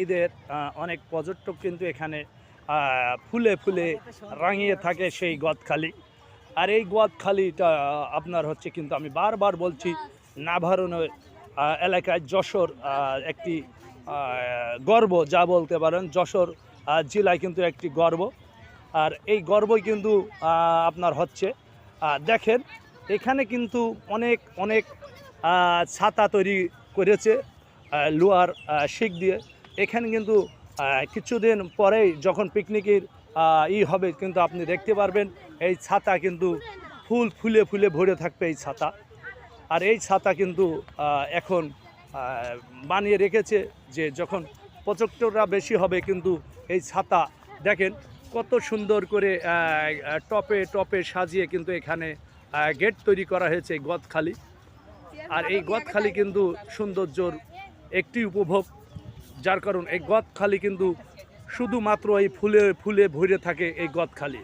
ঈদের অনেক পর্যটক কিন্তু এখানে ফুলে ফুলে রাঙিয়ে থাকে সেই গদখালি। আর এই গদখালিটা আপনার হচ্ছে কিন্তু আমি বারবার বলছি নাভারণের এলাকায় যশোর একটি গর্ব যা বলতে পারেন। যশোর জেলায় কিন্তু একটি গর্ব। আর এই গর্বই কিন্তু আপনার হচ্ছে দেখেন এখানে কিন্তু অনেক অনেক ছাতা তৈরি করেছে লোহার শিক দিয়ে। এখানে কিন্তু কিছুদিন পরেই যখন পিকনিকের হবে কিন্তু আপনি দেখতে পারবেন এই ছাতা কিন্তু ফুলে ফুলে ভরে থাকবে এই ছাতা। আর এই ছাতা কিন্তু এখন বানিয়ে রেখেছে যে যখন পর্যটকরা বেশি হবে কিন্তু এই ছাতা দেখেন কত সুন্দর করে টপে টপে সাজিয়ে কিন্তু এখানে গেট তৈরি করা হয়েছে এই গদখালি। আর এই গদখালি কিন্তু সৌন্দর্যর একটি উপভোগ, যার কারণ এই গদখালি কিন্তু শুধুমাত্র এই ফুলে ফুলে ভরে থাকে এই গদখালি।